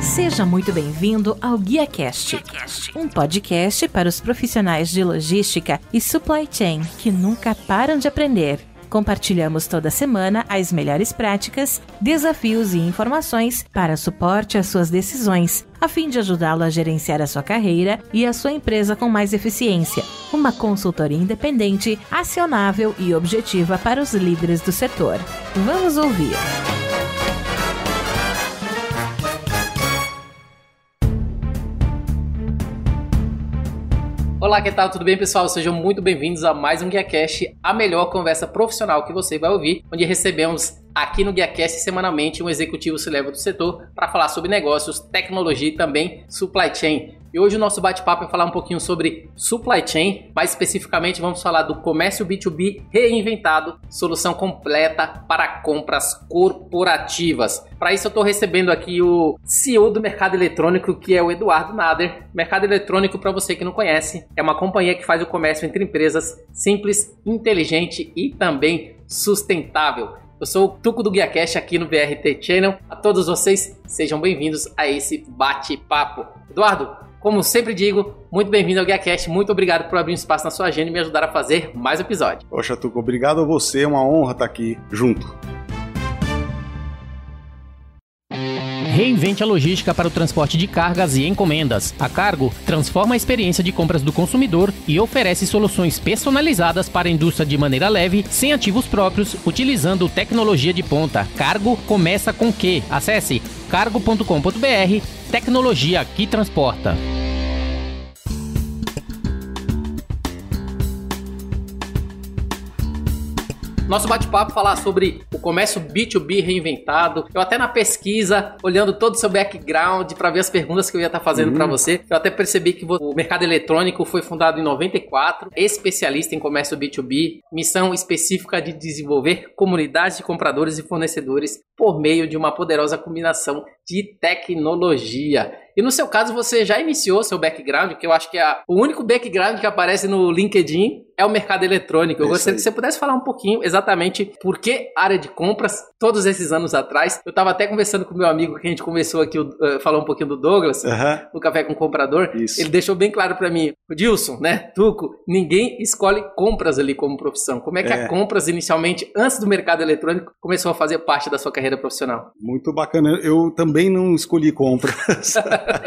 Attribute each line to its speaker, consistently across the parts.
Speaker 1: Seja muito bem-vindo ao GuiaCast, um podcast para os profissionais de logística e supply chain que nunca param de aprender. Compartilhamos toda semana as melhores práticas, desafios e informações para suporte às suas decisões, a fim de ajudá-lo a gerenciar a sua carreira e a sua empresa com mais eficiência. Uma consultoria independente, acionável e objetiva para os líderes do setor. Vamos ouvir!
Speaker 2: Olá, que tal? Tudo bem, pessoal? Sejam muito bem-vindos a mais um GuiaCast, a melhor conversa profissional que você vai ouvir, onde recebemos aqui no GuiaCast semanalmente um executivo C-level do setor para falar sobre negócios, tecnologia e também supply chain. E hoje o nosso bate-papo é falar um pouquinho sobre supply chain, mais especificamente vamos falar do comércio B2B reinventado, solução completa para compras corporativas. Para isso eu estou recebendo aqui o CEO do Mercado Eletrônico, que é o Eduardo Nader. Mercado Eletrônico, para você que não conhece, é uma companhia que faz o comércio entre empresas simples, inteligente e também sustentável. Eu sou o Tuco do GuiaCast aqui no BRT Channel. A todos vocês, sejam bem-vindos a esse bate-papo. Eduardo, como sempre digo, muito bem-vindo ao GuiaCast. Muito obrigado por abrir um espaço na sua agenda e me ajudar a fazer mais um episódio.
Speaker 3: Poxa, Tuco, obrigado a você. É uma honra estar aqui junto.
Speaker 4: Reinvente a logística para o transporte de cargas e encomendas. A Cargo transforma a experiência de compras do consumidor e oferece soluções personalizadas para a indústria de maneira leve, sem ativos próprios, utilizando tecnologia de ponta. Cargo começa com Q. Acesse cargo.com.br, tecnologia que transporta.
Speaker 2: Nosso bate-papo falar sobre o comércio B2B reinventado. Eu até na pesquisa, olhando todo o seu background para ver as perguntas que eu ia estar fazendo para você, eu até percebi que o Mercado Eletrônico foi fundado em 94, especialista em comércio B2B, missão específica de desenvolver comunidades de compradores e fornecedores por meio de uma poderosa combinação de tecnologia. E no seu caso, você já iniciou seu background, que eu acho que é o único background que aparece no LinkedIn é o mercado eletrônico. Eu gostaria que você pudesse falar um pouquinho exatamente por que área de compras, todos esses anos atrás. Eu estava até conversando com meu amigo, que a gente começou aqui, falou um pouquinho do Douglas, no Café com o Comprador. Isso. Ele deixou bem claro para mim, o Dilson, né, Tuco, ninguém escolhe compras ali como profissão. Como é que a compras, inicialmente, antes do mercado eletrônico, começou a fazer parte da sua carreira profissional?
Speaker 3: Muito bacana. Eu também não escolhi compras.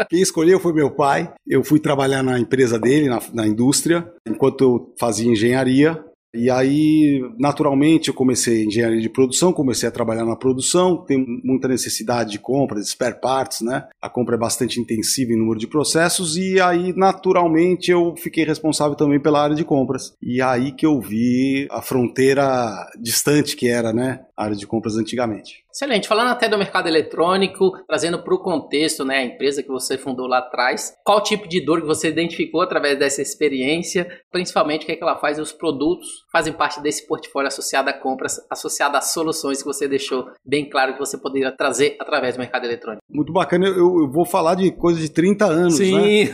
Speaker 3: Quem escolheu foi meu pai. Eu fui trabalhar na empresa dele, na indústria, enquanto eu fazia engenharia. E aí, naturalmente, eu comecei engenharia de produção, comecei a trabalhar na produção, tem muita necessidade de compras, de spare parts, né? A compra é bastante intensiva em número de processos e aí, naturalmente, eu fiquei responsável também pela área de compras. E aí que eu vi a fronteira distante que era, né, a área de compras antigamente.
Speaker 2: Excelente. Falando até do mercado eletrônico, trazendo para o contexto, né, a empresa que você fundou lá atrás, qual tipo de dor que você identificou através dessa experiência, principalmente o que é que ela faz e os produtos fazem parte desse portfólio associado a compras, associado a soluções que você deixou bem claro que você poderia trazer através do mercado eletrônico.
Speaker 3: Muito bacana. Eu vou falar de coisa de 30 anos,
Speaker 2: sim,
Speaker 3: né?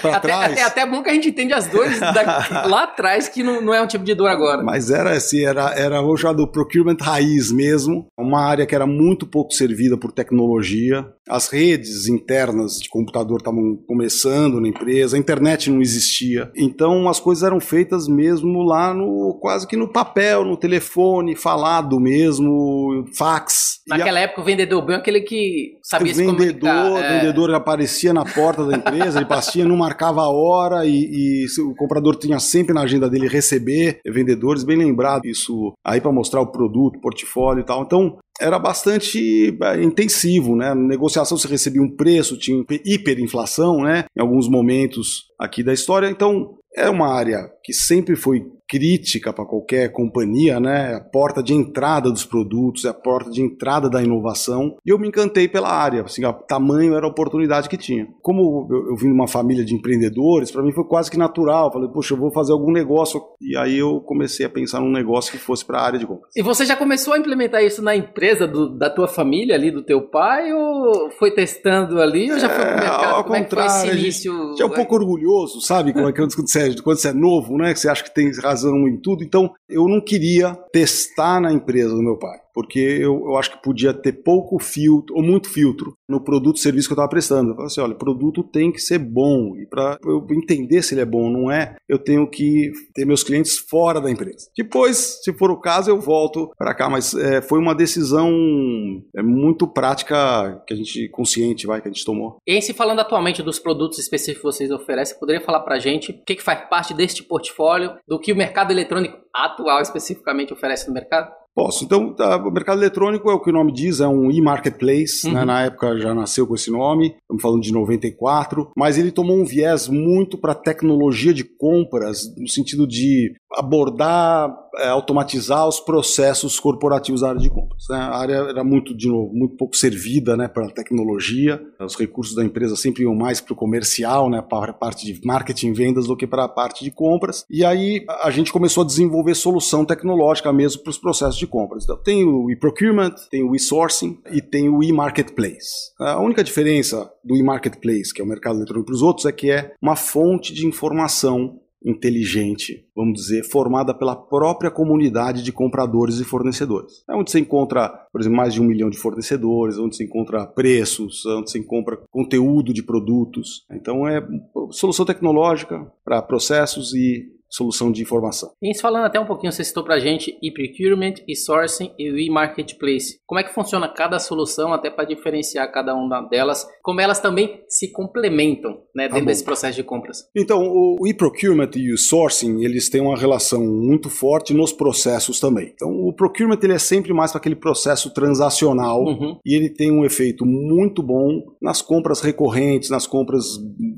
Speaker 3: Pra trás.
Speaker 2: Até bom que a gente entende as dores lá atrás, que não é um tipo de dor agora.
Speaker 3: Mas era assim, era o já do procurement raiz mesmo, uma área que era muito pouco servida por tecnologia. As redes internas de computador estavam começando na empresa, a internet não existia. Então as coisas eram feitas mesmo lá quase que no papel, no telefone, falado mesmo, fax.
Speaker 2: Naquela época o vendedor bem aquele que sabia se comunicar.
Speaker 3: O vendedor aparecia na porta da empresa, ele passia, não marcava a hora e o comprador tinha sempre na agenda dele receber vendedores, bem lembrado isso aí para mostrar o produto, portfólio e tal. Então era bastante intensivo, né? Na negociação você recebia um preço, tinha hiperinflação, né? Em alguns momentos aqui da história. Então é uma área que sempre foi crítica para qualquer companhia, né? A porta de entrada dos produtos, a porta de entrada da inovação. E eu me encantei pela área, assim, o tamanho era a oportunidade que tinha. Como eu vim de uma família de empreendedores, para mim foi quase que natural. Falei, poxa, eu vou fazer algum negócio. E aí eu comecei a pensar num negócio que fosse para a área de compras.
Speaker 2: E você já começou a implementar isso na empresa da tua família ali, do teu pai, ou foi testando ali, ou já foi pro mercado?
Speaker 3: Ao contrário,
Speaker 2: foi esse início?
Speaker 3: A gente é um pouco orgulhoso, sabe? Quando você é novo, né? Que você acha que tem razão em tudo. Então, eu não queria testar na empresa do meu pai. porque eu acho que podia ter pouco filtro, ou muito filtro, no produto e serviço que eu estava prestando. Eu falei assim, olha, o produto tem que ser bom, e para eu entender se ele é bom ou não é, eu tenho que ter meus clientes fora da empresa. Depois, se for o caso, eu volto para cá, mas foi uma decisão muito prática, que a gente, consciente, que a gente tomou.
Speaker 2: E se falando atualmente dos produtos específicos que vocês oferecem, poderia falar para a gente o que faz parte deste portfólio, do que o mercado eletrônico atual especificamente oferece no mercado?
Speaker 3: Posso. Então, o mercado eletrônico é o que o nome diz, é um e-marketplace, né? Na época já nasceu com esse nome, estamos falando de 94, mas ele tomou um viés muito para tecnologia de compras, no sentido de abordar, automatizar os processos corporativos da área de compras, né? A área era muito pouco servida, né, para a tecnologia, os recursos da empresa sempre iam mais para o comercial, né, para a parte de marketing e vendas do que para a parte de compras, e aí a gente começou a desenvolver solução tecnológica mesmo para os processos de compras. Então, tem o e-procurement, tem o e-sourcing e tem o e-marketplace. A única diferença do e-marketplace, que é o mercado eletrônico, para os outros, é que é uma fonte de informação inteligente, vamos dizer, formada pela própria comunidade de compradores e fornecedores. É onde você encontra, por exemplo, mais de 1 milhão de fornecedores, onde você encontra preços, onde você encontra conteúdo de produtos. Então é solução tecnológica para processos e solução de informação.
Speaker 2: E falando até um pouquinho, você citou pra gente e-procurement, e-sourcing e o e-marketplace. Como é que funciona cada solução, até para diferenciar cada uma delas, como elas também se complementam, né, dentro desse processo de compras?
Speaker 3: Então, o e-procurement e o sourcing, eles têm uma relação muito forte nos processos também. Então, o procurement ele é sempre mais para aquele processo transacional, e ele tem um efeito muito bom nas compras recorrentes, nas compras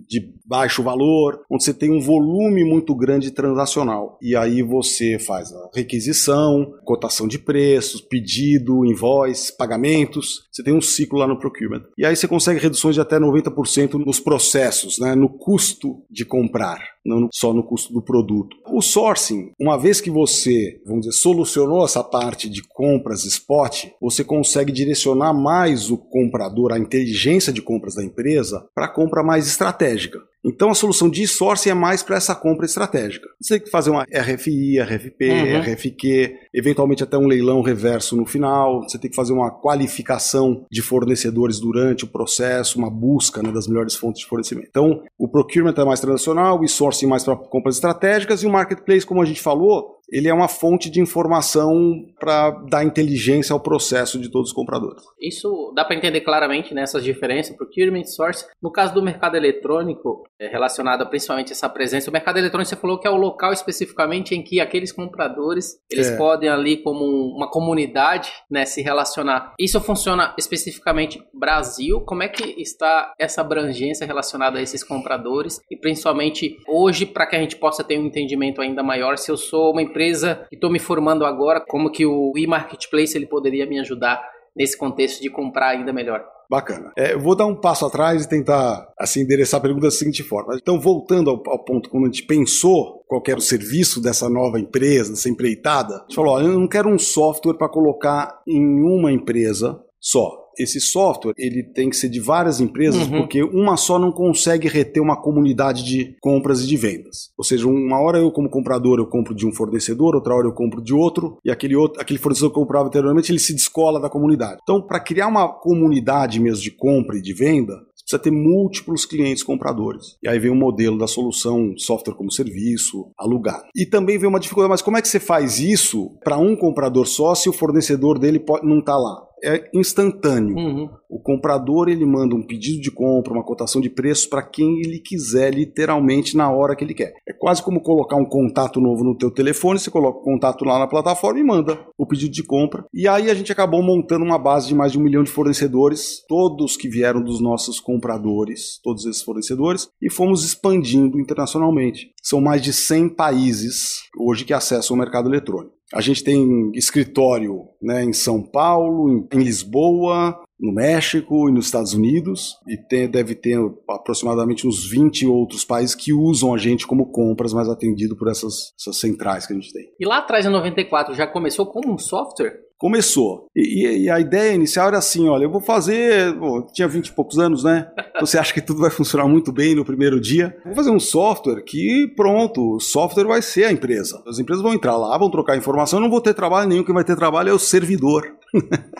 Speaker 3: de baixo valor, onde você tem um volume muito grande transacional. E aí você faz a requisição, cotação de preços, pedido, invoice, pagamentos. Você tem um ciclo lá no procurement. E aí você consegue reduções de até 90% nos processos, né, no custo de comprar, não só no custo do produto. O sourcing, uma vez que você, vamos dizer, solucionou essa parte de compras spot, você consegue direcionar mais o comprador, a inteligência de compras da empresa, para a compra mais estratégica. Então a solução de sourcing é mais para essa compra estratégica. Você tem que fazer uma RFI, RFP, RFQ, eventualmente até um leilão reverso no final. Você tem que fazer uma qualificação de fornecedores durante o processo, uma busca, né, das melhores fontes de fornecimento. Então o procurement é mais transacional, o sourcing mais para compras estratégicas e o marketplace, como a gente falou, ele é uma fonte de informação para dar inteligência ao processo de todos os compradores.
Speaker 2: Isso dá para entender claramente nessas diferenças, procurement, source. No caso do mercado eletrônico, relacionado principalmente a essa presença, o mercado eletrônico você falou que é o local especificamente em que aqueles compradores, eles podem ali como uma comunidade, né, se relacionar. Isso funciona especificamente no Brasil? Como é que está essa abrangência relacionada a esses compradores? E principalmente hoje, para que a gente possa ter um entendimento ainda maior, se eu sou uma empresa e estou me formando agora, como que o e-marketplace ele poderia me ajudar nesse contexto de comprar ainda melhor?
Speaker 3: Bacana. Eu vou dar um passo atrás e tentar assim, endereçar a pergunta da seguinte forma. Então, voltando ao ponto quando a gente pensou qual era o serviço dessa nova empresa, dessa empreitada, a gente falou, ó, eu não quero um software para colocar em uma empresa só. Esse software ele tem que ser de várias empresas, porque uma só não consegue reter uma comunidade de compras e de vendas. Ou seja, uma hora eu como comprador eu compro de um fornecedor, outra hora eu compro de outro, e aquele fornecedor que eu comprava anteriormente ele se descola da comunidade. Então, para criar uma comunidade mesmo de compra e de venda, precisa ter múltiplos clientes compradores. E aí vem o modelo da solução software como serviço, alugado. E também vem uma dificuldade, mas como é que você faz isso para um comprador só se o fornecedor dele não está lá? É instantâneo. O comprador ele manda um pedido de compra, uma cotação de preços para quem ele quiser, literalmente na hora que ele quer. É quase como colocar um contato novo no teu telefone, você coloca o contato lá na plataforma e manda o pedido de compra. E aí a gente acabou montando uma base de mais de 1 milhão de fornecedores, todos que vieram dos nossos compradores, todos esses fornecedores, e fomos expandindo internacionalmente. São mais de 100 países hoje que acessam o mercado eletrônico. A gente tem escritório, né, em São Paulo, em Lisboa, no México e nos Estados Unidos, e deve ter aproximadamente uns 20 outros países que usam a gente como compras, mas atendido por essas centrais que a gente tem.
Speaker 2: E lá atrás, em 94, já começou como um software?
Speaker 3: Começou. E a ideia inicial era assim, olha, eu vou fazer... tinha 20 e poucos anos, né? Você acha que tudo vai funcionar muito bem no primeiro dia? Vou fazer um software que, pronto, o software vai ser a empresa. As empresas vão entrar lá, vão trocar informação, eu não vou ter trabalho nenhum, quem vai ter trabalho é o servidor.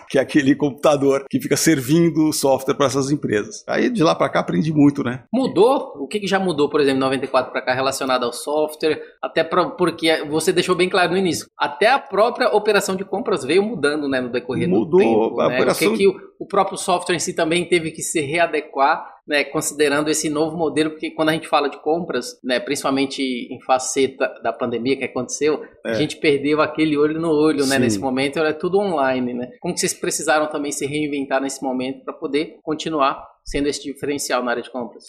Speaker 3: Que é aquele computador que fica servindo o software para essas empresas. Aí de lá para cá aprendi muito, né?
Speaker 2: Mudou? O que já mudou, por exemplo, 94 para cá relacionado ao software? Até porque você deixou bem claro no início. Até a própria operação de compras veio mudando, né, no decorrer do tempo.
Speaker 3: A
Speaker 2: né?
Speaker 3: operação...
Speaker 2: O que o próprio software em si também teve que se readequar, né, considerando esse novo modelo, porque quando a gente fala de compras, né, principalmente em faceta da pandemia que aconteceu, a gente perdeu aquele olho no olho, né, nesse momento era tudo online, né? Como que vocês precisaram também se reinventar nesse momento para poder continuar sendo esse diferencial na área de compras?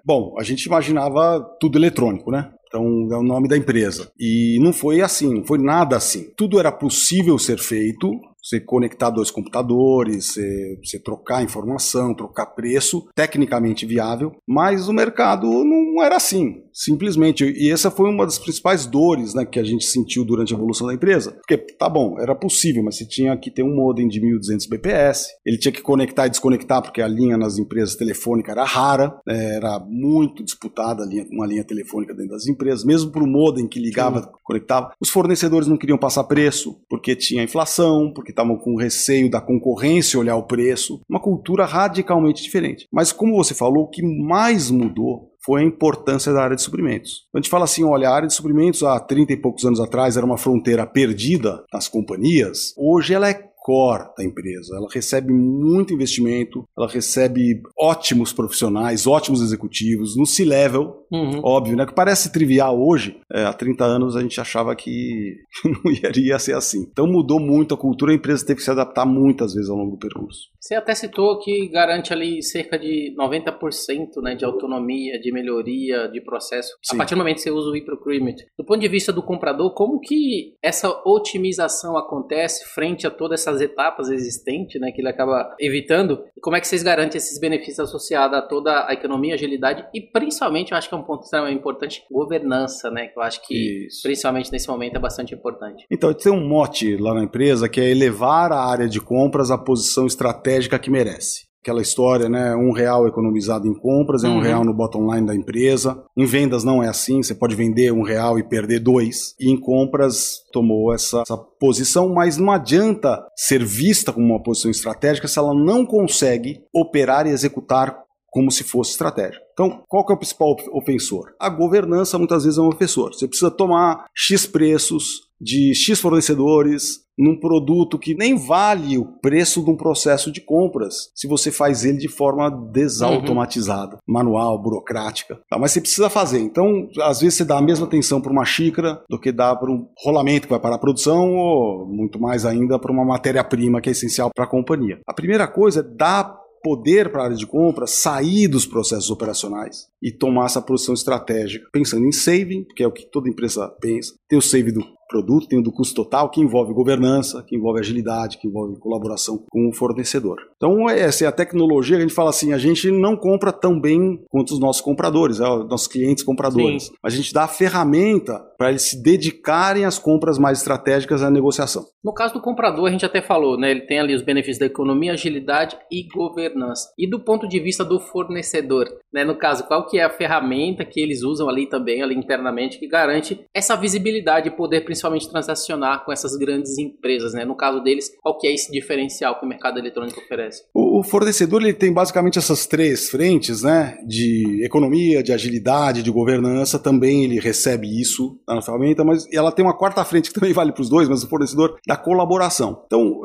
Speaker 3: Bom, a gente imaginava tudo eletrônico, né? Então é o nome da empresa. E não foi assim, não foi nada assim. Tudo era possível ser feito. Você conectar dois computadores, você trocar informação, trocar preço, tecnicamente viável, mas o mercado não era assim, simplesmente. E essa foi uma das principais dores, né, que a gente sentiu durante a evolução da empresa. Porque, tá bom, era possível, mas você tinha que ter um modem de 1200 bps, ele tinha que conectar e desconectar, porque a linha nas empresas telefônicas era rara, era muito disputada uma linha telefônica dentro das empresas, mesmo para o modem que ligava, conectava. Os fornecedores não queriam passar preço, porque tinha inflação, porque estavam com receio da concorrência olhar o preço, uma cultura radicalmente diferente. Mas como você falou, o que mais mudou foi a importância da área de suprimentos. A gente fala assim, olha, a área de suprimentos há 30 e poucos anos atrás era uma fronteira perdida nas companhias, hoje ela é core da empresa, ela recebe muito investimento, ela recebe ótimos profissionais, ótimos executivos, no C-level, óbvio, né? Que parece trivial hoje, há 30 anos a gente achava que não iria ser assim. Então mudou muito a cultura, a empresa teve que se adaptar muitas vezes ao longo do percurso.
Speaker 2: Você até citou que garante ali cerca de 90%, né, de autonomia, de melhoria, de processo, a partir do momento que você usa o e-procurement. Do ponto de vista do comprador, como que essa otimização acontece frente a todas essas etapas existentes, né, que ele acaba evitando? E como é que vocês garantem esses benefícios associados a toda a economia, agilidade e principalmente, eu acho que é um ponto extremamente importante, governança, né, que eu acho que principalmente nesse momento é bastante importante.
Speaker 3: Então, tem um mote lá na empresa que é elevar a área de compras à posição estratégica que merece. Aquela história, né? R$1 economizado em compras é R$1 no bottom line da empresa. Em vendas não é assim, você pode vender R$1 e perder 2. E em compras tomou essa posição, mas não adianta ser vista como uma posição estratégica se ela não consegue operar e executar como se fosse estratégia. Então, qual que é o principal ofensor? A governança muitas vezes é um ofensor. Você precisa tomar X preços de X fornecedores num produto que nem vale o preço de um processo de compras, se você faz ele de forma desautomatizada, manual, burocrática. Tá, mas você precisa fazer. Então, às vezes você dá a mesma atenção para uma xícara do que dá para um rolamento que vai para a produção ou, muito mais ainda, para uma matéria-prima que é essencial para a companhia. A primeira coisa é dar poder para a área de compra, sair dos processos operacionais e tomar essa posição estratégica, pensando em saving, que é o que toda empresa pensa. Tem o saving do produto, tem o do custo total, que envolve governança, que envolve agilidade, que envolve colaboração com o fornecedor. Então, essa é a tecnologia que a gente fala assim, a gente não compra tão bem quanto os nossos compradores, nossos clientes compradores. Sim. A gente dá a ferramenta para eles se dedicarem às compras mais estratégicas à negociação.
Speaker 2: No caso do comprador, a gente até falou, né? Ele tem ali os benefícios da economia, agilidade e governança. E do ponto de vista do fornecedor, né? No caso, qual que é a ferramenta que eles usam ali também, ali internamente, que garante essa visibilidade e poder principalmente transacionar com essas grandes empresas, né? No caso deles, qual que é esse diferencial que o mercado eletrônico oferece?
Speaker 3: O fornecedor ele tem basicamente essas três frentes, né? De economia, de agilidade, de governança. Também ele recebe isso na ferramenta, mas ela tem uma quarta frente que também vale para os dois, mas o fornecedor da colaboração. Então,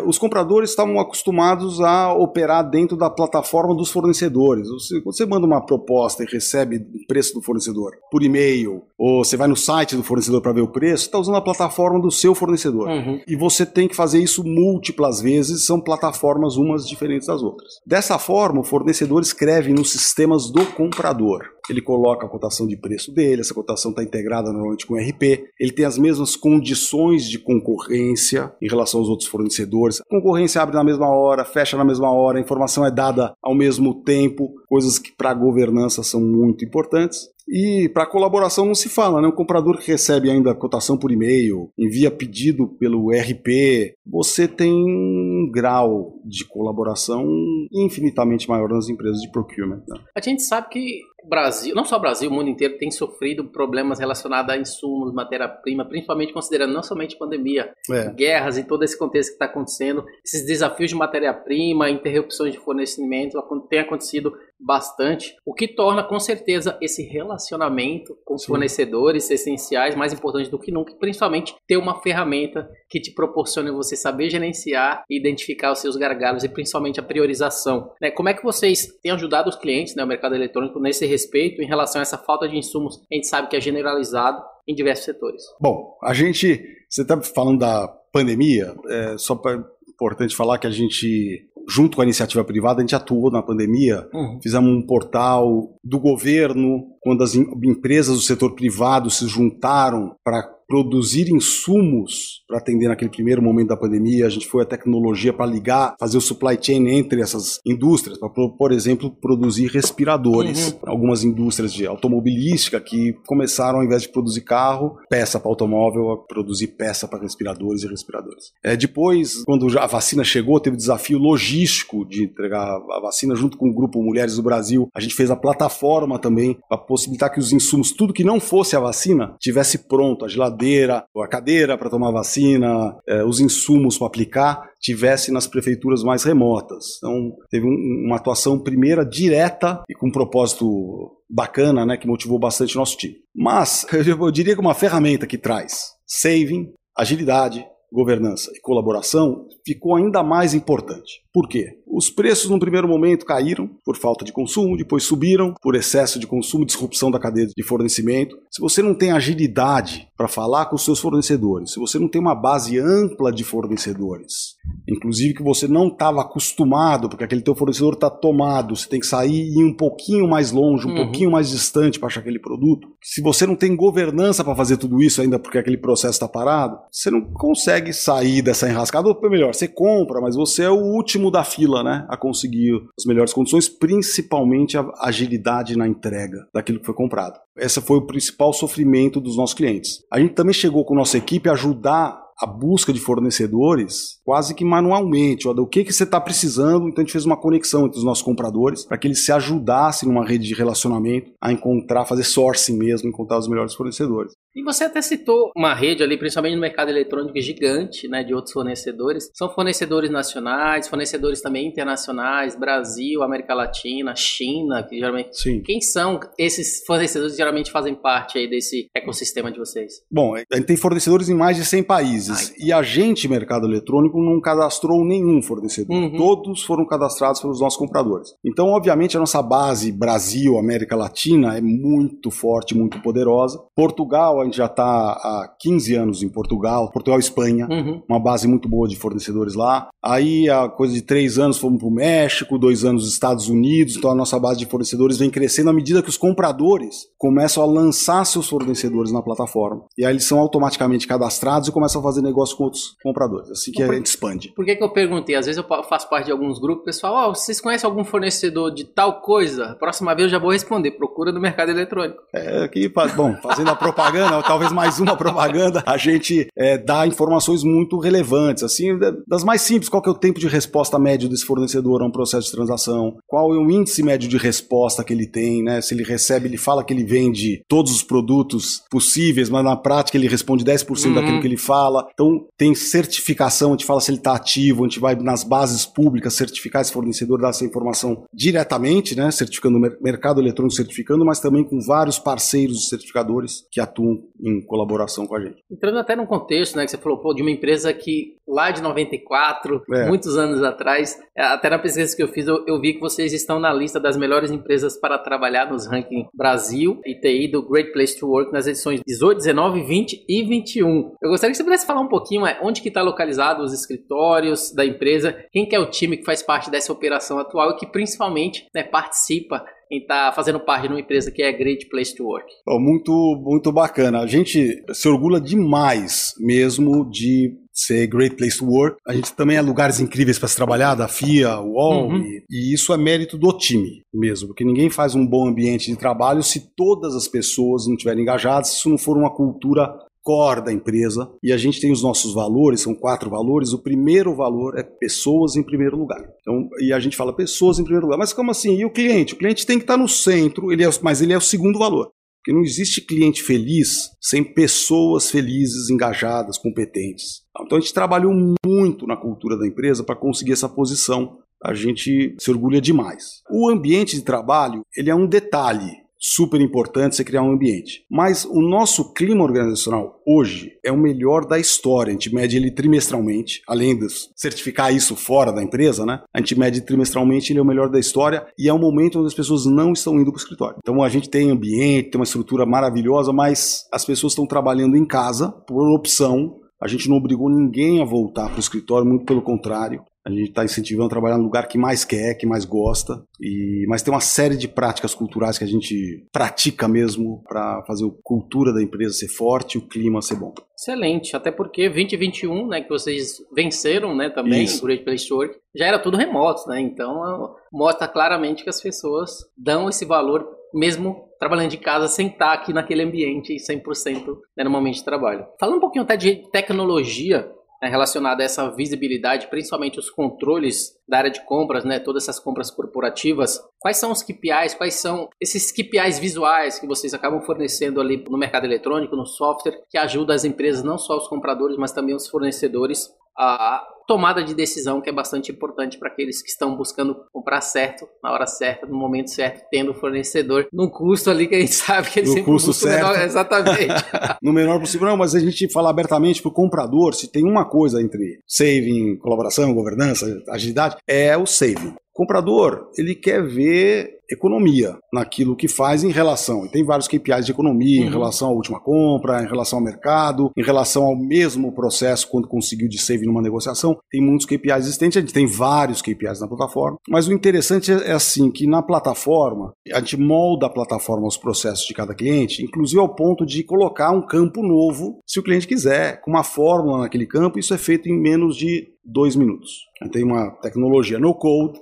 Speaker 3: os compradores estavam acostumados a operar dentro da plataforma dos fornecedores. Você manda uma proposta e recebe o preço do fornecedor por e-mail, ou você vai no site do fornecedor para ver o preço, está usando a plataforma do seu fornecedor. E você tem que fazer isso múltiplas vezes, são plataformas umas diferentes das outras. Dessa forma, o fornecedor escreve nos sistemas do comprador. ele coloca a cotação de preço dele, essa cotação está integrada normalmente com o RP, ele tem as mesmas condições de concorrência em relação aos outros fornecedores. A concorrência abre na mesma hora, fecha na mesma hora, a informação é dada ao mesmo tempo, coisas que para a governança são muito importantes. E para colaboração não se fala, né? O comprador que recebe ainda a cotação por e-mail, envia pedido pelo RP, você tem um grau de colaboração infinitamente maior nas empresas de procurement, né?
Speaker 2: A gente sabe que o Brasil, não só o Brasil, o mundo inteiro tem sofrido problemas relacionados a insumos, matéria-prima, principalmente considerando não somente pandemia, guerras e todo esse contexto que está acontecendo, esses desafios de matéria-prima, interrupções de fornecimento, tem acontecido bastante, o que torna com certeza esse relacionamento com os fornecedores essenciais, mais importante do que nunca, e principalmente ter uma ferramenta que te proporcione você saber gerenciar e identificar os seus gargalos e principalmente a priorização, né? Como é que vocês têm ajudado os clientes, né, o mercado eletrônico nesse respeito em relação a essa falta de insumos? A gente sabe que é generalizado em diversos setores.
Speaker 3: Bom, você está falando da pandemia, só importante falar que a gente, junto com a iniciativa privada, a gente atuou na pandemia, fizemos um portal do governo, quando as empresas do setor privado se juntaram para produzir insumos para atender naquele primeiro momento da pandemia. A gente foi a tecnologia para ligar, fazer o supply chain entre essas indústrias, para, por exemplo, produzir respiradores. Algumas indústrias de automobilística que começaram, ao invés de produzir carro, peça para automóvel, a produzir peça para respiradores e respiradores. Depois, quando a vacina chegou, teve o desafio logístico de entregar a vacina junto com o Grupo Mulheres do Brasil. A gente fez a plataforma também para possibilitar que os insumos, tudo que não fosse a vacina, tivesse pronto, a geladeira, a cadeira para tomar vacina, os insumos para aplicar, tivesse nas prefeituras mais remotas. Então, teve uma atuação primeira direta e com um propósito bacana, né, que motivou bastante o nosso time. Mas, eu diria que uma ferramenta que traz saving, agilidade, governança e colaboração ficou ainda mais importante. Por quê? Os preços no primeiro momento caíram por falta de consumo, depois subiram por excesso de consumo, disrupção da cadeia de fornecimento. Se você não tem agilidade para falar com os seus fornecedores, se você não tem uma base ampla de fornecedores, inclusive que você não estava acostumado, porque aquele teu fornecedor está tomado, você tem que sair e ir um pouquinho mais longe, um pouquinho mais distante para achar aquele produto. Se você não tem governança para fazer tudo isso ainda porque aquele processo está parado, você não consegue sair dessa enrascada. Ou melhor, você compra, mas você é o último da fila, né, a conseguir as melhores condições, principalmente a agilidade na entrega daquilo que foi comprado. Esse foi o principal sofrimento dos nossos clientes. A gente também chegou com a nossa equipe a ajudar a busca de fornecedores quase que manualmente. O que você está precisando? Então a gente fez uma conexão entre os nossos compradores para que eles se ajudassem numa rede de relacionamento a encontrar, fazer sourcing mesmo, encontrar os melhores fornecedores.
Speaker 2: E você até citou uma rede ali, principalmente no mercado eletrônico gigante, né, de outros fornecedores. São fornecedores nacionais, fornecedores também internacionais, Brasil, América Latina, China, que geralmente...
Speaker 3: Sim.
Speaker 2: Quem são esses fornecedores que geralmente fazem parte aí desse ecossistema de vocês?
Speaker 3: Bom, a gente tem fornecedores em mais de 100 países. E a gente, mercado eletrônico, não cadastrou nenhum fornecedor. Todos foram cadastrados pelos nossos compradores. Então, obviamente, a nossa base Brasil, América Latina, é muito forte, muito poderosa. Portugal, a gente já está há 15 anos em Portugal e Espanha, uma base muito boa de fornecedores lá. Aí, há coisa de 3 anos, fomos para o México, 2 anos nos Estados Unidos. Então, a nossa base de fornecedores vem crescendo à medida que os compradores começam a lançar seus fornecedores na plataforma. E aí, eles são automaticamente cadastrados e começam a fazer negócio com outros compradores. Assim que a gente expande.
Speaker 2: Por que eu perguntei? Às vezes eu faço parte de alguns grupos, pessoal, vocês conhecem algum fornecedor de tal coisa? Próxima vez eu já vou responder, procura no mercado eletrônico.
Speaker 3: Aqui, bom, fazendo a propaganda, talvez mais uma propaganda, a gente dá informações muito relevantes, assim, das mais simples. Qual que é o tempo de resposta médio desse fornecedor a um processo de transação? Qual é o índice médio de resposta que ele tem, né? Se ele recebe, ele fala que ele vende todos os produtos possíveis, mas na prática ele responde 10% daquilo que ele fala. Então, tem certificação, a gente fala se ele está ativo, a gente vai nas bases públicas certificar esse fornecedor, dar essa informação diretamente, né? Certificando o mercado eletrônico, certificando, mas também com vários parceiros certificadores que atuam em colaboração com a gente.
Speaker 2: Entrando até num contexto, né, que você falou, de uma empresa que lá de 94, muitos anos atrás, até na pesquisa que eu fiz, eu vi que vocês estão na lista das melhores empresas para trabalhar nos rankings Brasil e TI do Great Place to Work nas edições 18, 19, 20 e 21. Eu gostaria que você pudesse falar um pouquinho onde que está localizado os escritórios da empresa, quem que é o time que faz parte dessa operação atual e que principalmente, né, participa em estar fazendo parte de uma empresa que é Great Place to Work?
Speaker 3: Muito, muito bacana. A gente se orgulha demais mesmo de ser Great Place to Work. A gente também é lugares incríveis para se trabalhar, da FIA, UOL, e isso é mérito do time mesmo, porque ninguém faz um bom ambiente de trabalho se todas as pessoas não estiverem engajadas, se isso não for uma cultura core da empresa. E a gente tem os nossos valores, são 4 valores. O primeiro valor é pessoas em primeiro lugar. Então, e a gente fala pessoas em primeiro lugar. Mas como assim? E o cliente? O cliente tem que estar no centro, mas ele é o segundo valor. Porque não existe cliente feliz sem pessoas felizes, engajadas, competentes. Então a gente trabalhou muito na cultura da empresa para conseguir essa posição. A gente se orgulha demais. O ambiente de trabalho, ele é um detalhe super importante você criar um ambiente. Mas o nosso clima organizacional hoje é o melhor da história. A gente mede ele trimestralmente, além de certificar isso fora da empresa, né? A gente mede trimestralmente, ele é o melhor da história e é um momento onde as pessoas não estão indo para o escritório. Então a gente tem ambiente, tem uma estrutura maravilhosa, mas as pessoas estão trabalhando em casa por opção. A gente não obrigou ninguém a voltar para o escritório, muito pelo contrário. A gente está incentivando a trabalhar no lugar que mais quer, que mais gosta. Mas tem uma série de práticas culturais que a gente pratica mesmo para fazer a cultura da empresa ser forte e o clima ser bom.
Speaker 2: Excelente, até porque 2021, né, que vocês venceram, né, também, em Great Place to Work, já era tudo remoto, né? Então mostra claramente que as pessoas dão esse valor mesmo trabalhando de casa sem estar aqui naquele ambiente 100%, né, no momento de trabalho. Falando um pouquinho até de tecnologia, relacionada a essa visibilidade, principalmente os controles da área de compras, né, todas essas compras corporativas, quais são os KPIs, quais são esses KPIs visuais que vocês acabam fornecendo ali no mercado eletrônico, no software, que ajuda as empresas, não só os compradores, mas também os fornecedores, a tomada de decisão, que é bastante importante para aqueles que estão buscando comprar certo, na hora certa, no momento certo, tendo o fornecedor num custo ali que a gente sabe que ele sempre
Speaker 3: custo certo.
Speaker 2: Menor, exatamente.
Speaker 3: No menor possível, não, mas a gente fala abertamente para o comprador, se tem uma coisa entre saving, colaboração, governança, agilidade, é o saving. O comprador, ele quer ver economia naquilo que faz em relação, e tem vários KPIs de economia, em relação à última compra, em relação ao mercado, em relação ao mesmo processo quando conseguiu de save numa negociação, tem muitos KPIs existentes, a gente tem vários KPIs na plataforma, mas o interessante é assim, que na plataforma, a gente molda a plataforma aos processos de cada cliente, inclusive ao ponto de colocar um campo novo, se o cliente quiser, com uma fórmula naquele campo, isso é feito em menos de 2 minutos. Tem uma tecnologia no code,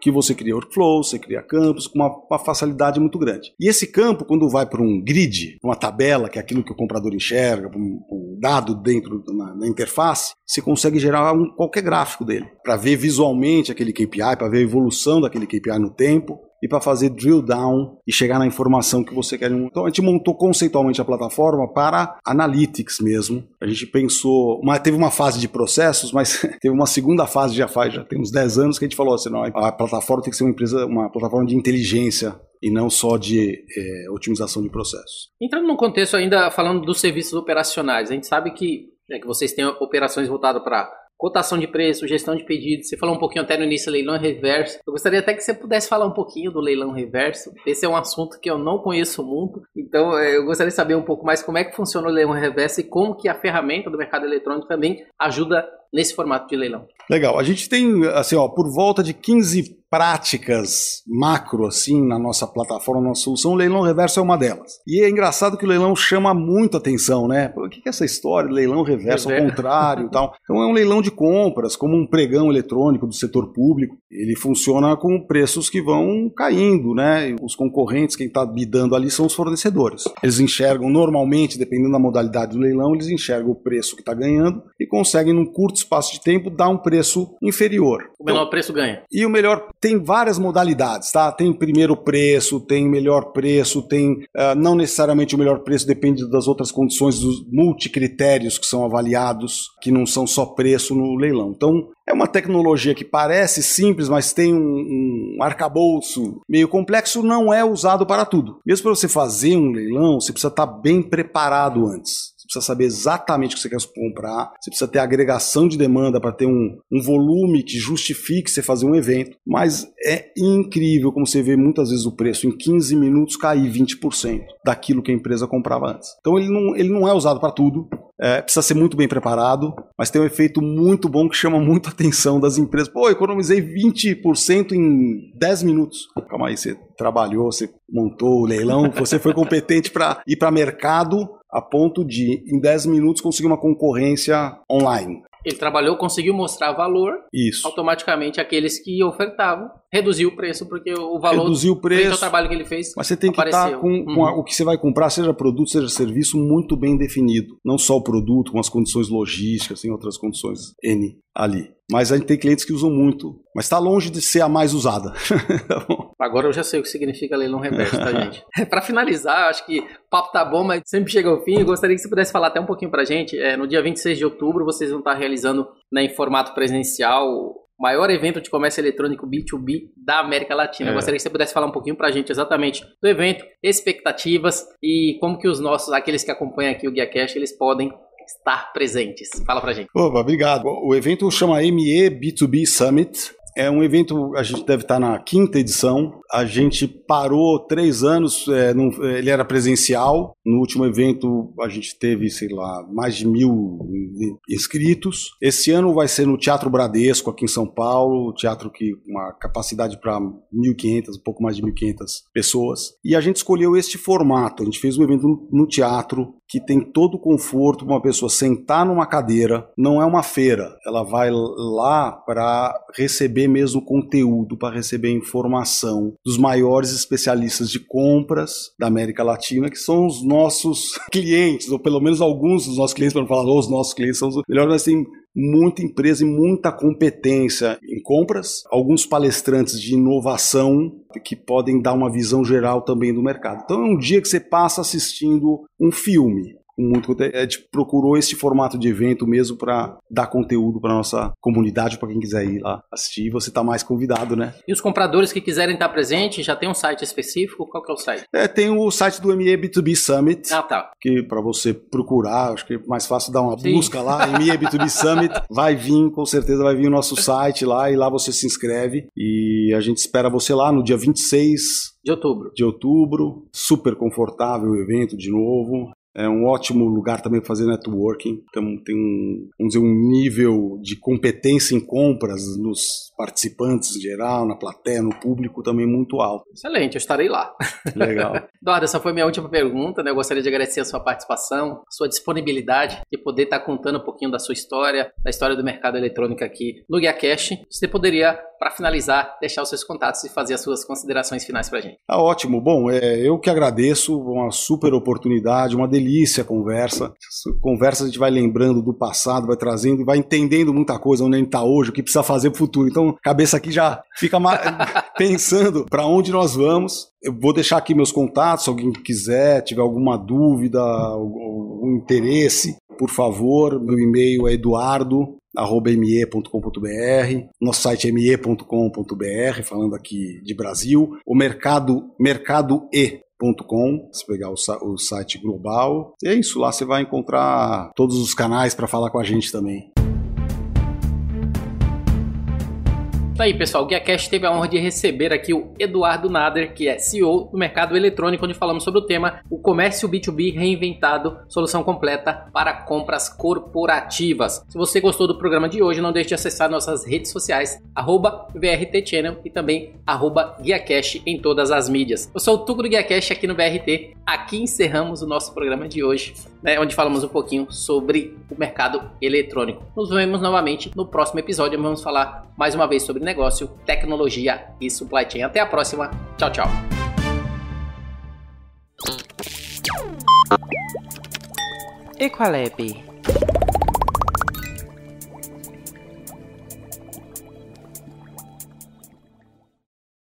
Speaker 3: que você cria workflows, você cria campos com uma facilidade muito grande. E esse campo, quando vai para um grid, uma tabela, que é aquilo que o comprador enxerga, um dado dentro na interface, você consegue gerar qualquer gráfico dele, para ver visualmente aquele KPI, para ver a evolução daquele KPI no tempo, e para fazer drill down e chegar na informação que você quer. Então a gente montou conceitualmente a plataforma para analytics mesmo. A gente pensou, teve uma fase de processos, mas teve uma segunda fase, já tem uns 10 anos, que a gente falou assim, não, a plataforma tem que ser uma plataforma de inteligência e não só de otimização de processos.
Speaker 2: Entrando num contexto ainda, falando dos serviços operacionais, a gente sabe que vocês têm operações voltadas para cotação de preço, gestão de pedidos. Você falou um pouquinho até no início, leilão reverso. Eu gostaria até que você pudesse falar um pouquinho do leilão reverso. Esse é um assunto que eu não conheço muito, então eu gostaria de saber um pouco mais como é que funciona o leilão reverso e como que a ferramenta do mercado eletrônico também ajuda nesse formato de leilão.
Speaker 3: Legal. A gente tem, assim, por volta de 15 práticas macro, assim, na nossa plataforma, na nossa solução. O leilão reverso é uma delas. E é engraçado que o leilão chama muito atenção, né? O que é essa história de leilão reverso ao contrário e tal? Então é um leilão de compras, como um pregão eletrônico do setor público. Ele funciona com preços que vão caindo, né? Os concorrentes, quem está bidando ali são os fornecedores. Eles enxergam, normalmente, dependendo da modalidade do leilão, eles enxergam o preço que está ganhando e conseguem, num curto espaço de tempo, dar um preço inferior.
Speaker 2: O menor preço ganha.
Speaker 3: E o melhor, tem várias modalidades, tá? Tem primeiro preço, tem melhor preço, tem não necessariamente o melhor preço, depende das outras condições, dos multicritérios que são avaliados, que não são só preço no leilão. Então, é uma tecnologia que parece simples, mas tem um arcabouço meio complexo, não é usado para tudo. Mesmo para você fazer um leilão, você precisa estar bem preparado antes. Você precisa saber exatamente o que você quer comprar, você precisa ter agregação de demanda para ter um volume que justifique você fazer um evento, mas é incrível como você vê muitas vezes o preço em 15 minutos cair 20% daquilo que a empresa comprava antes. Então ele não é usado para tudo, precisa ser muito bem preparado, mas tem um efeito muito bom que chama muito a atenção das empresas. Pô, economizei 20% em 10 minutos. Calma aí, você trabalhou, você montou o leilão, você foi competente para ir para mercado a ponto de, em 10 minutos, conseguir uma concorrência online.
Speaker 2: Ele trabalhou, conseguiu mostrar valor,
Speaker 3: isso.
Speaker 2: Automaticamente aqueles que ofertavam reduziu o preço, porque o valor
Speaker 3: reduziu o preço,
Speaker 2: frente ao trabalho que ele fez.
Speaker 3: Mas você tem que estar com o que você vai comprar, seja produto, seja serviço, muito bem definido. Não só o produto, com as condições logísticas, tem outras condições N ali. Mas a gente tem clientes que usam muito, mas está longe de ser a mais usada. Tá bom?
Speaker 2: Agora eu já sei o que significa leilão reverso, tá, gente? Para finalizar, acho que o papo tá bom, mas sempre chega ao fim. Eu gostaria que você pudesse falar até um pouquinho pra gente. No dia 26 de outubro, vocês vão estar realizando, né, em formato presencial, o maior evento de comércio eletrônico B2B da América Latina. Eu gostaria que você pudesse falar um pouquinho pra gente exatamente do evento, expectativas e como que aqueles que acompanham aqui o GuiaCast, eles podem estar presentes. Fala pra gente.
Speaker 3: Opa, obrigado. O evento chama ME B2B Summit. É um evento, a gente deve estar na 5ª edição. A gente parou 3 anos, ele era presencial. No último evento a gente teve, sei lá, mais de 1.000 inscritos. Esse ano vai ser no Teatro Bradesco, aqui em São Paulo. Teatro que uma capacidade para 1.500, um pouco mais de 1.500 pessoas. E a gente escolheu este formato. A gente fez um evento no teatro, que tem todo o conforto para uma pessoa sentar numa cadeira. Não é uma feira. Ela vai lá para receber mesmo conteúdo, para receber informação dos maiores especialistas de compras da América Latina, que são os nossos clientes, ou pelo menos alguns dos nossos clientes, para não falar os nossos clientes, são os melhores, mas tem muita empresa e muita competência em compras, alguns palestrantes de inovação que podem dar uma visão geral também do mercado. Então é um dia que você passa assistindo um filme. A gente procurou esse formato de evento mesmo para dar conteúdo para nossa comunidade, para quem quiser ir lá assistir. Você está mais convidado, né?
Speaker 2: E os compradores que quiserem estar presentes, já tem um site específico? Qual que é o site?
Speaker 3: Tem o site do ME B2B Summit.
Speaker 2: Ah, tá.
Speaker 3: Que para você procurar, acho que é mais fácil dar uma busca lá, ME B2B Summit. Vai vir, com certeza vai vir o nosso site lá, e lá você se inscreve. E a gente espera você lá no dia 26
Speaker 2: de outubro.
Speaker 3: Super confortável o evento de novo. É um ótimo lugar também para fazer networking. Então tem vamos dizer, um nível de competência em compras nos participantes em geral, na plateia, no público também muito alto.
Speaker 2: Excelente, eu estarei lá.
Speaker 3: Legal.
Speaker 2: Eduardo, essa foi minha última pergunta, né? Eu gostaria de agradecer a sua participação, a sua disponibilidade de poder estar contando um pouquinho da sua história, da história do mercado eletrônico aqui no GuiaCast. Você poderia, para finalizar, deixar os seus contatos e fazer as suas considerações finais para a gente.
Speaker 3: Ótimo. Bom, eu que agradeço, uma super oportunidade, uma delícia a conversa. Conversa a gente vai lembrando do passado, vai trazendo, vai entendendo muita coisa, onde a gente está hoje, o que precisa fazer para o futuro. Então, a cabeça aqui já fica pensando para onde nós vamos. Eu vou deixar aqui meus contatos, se alguém quiser, tiver alguma dúvida, algum interesse, por favor, meu e-mail é eduardo@me.com.br, nosso site é me.com.br, falando aqui de Brasil, o mercadoe.com, se pegar o site global. E é isso, lá você vai encontrar todos os canais para falar com a gente também.
Speaker 2: Isso aí, pessoal, o GuiaCast teve a honra de receber aqui o Eduardo Nader, que é CEO do mercado eletrônico, onde falamos sobre o tema o comércio B2B reinventado, solução completa para compras corporativas. Se você gostou do programa de hoje, não deixe de acessar nossas redes sociais, @VRTChannel e também @GuiaCast em todas as mídias. Eu sou o Tuco do GuiaCast aqui no VRT. Aqui encerramos o nosso programa de hoje, né, onde falamos um pouquinho sobre o mercado eletrônico. Nos vemos novamente no próximo episódio, onde vamos falar mais uma vez sobre negócio, tecnologia e supply chain. Até a próxima. Tchau, tchau.
Speaker 5: Equalab.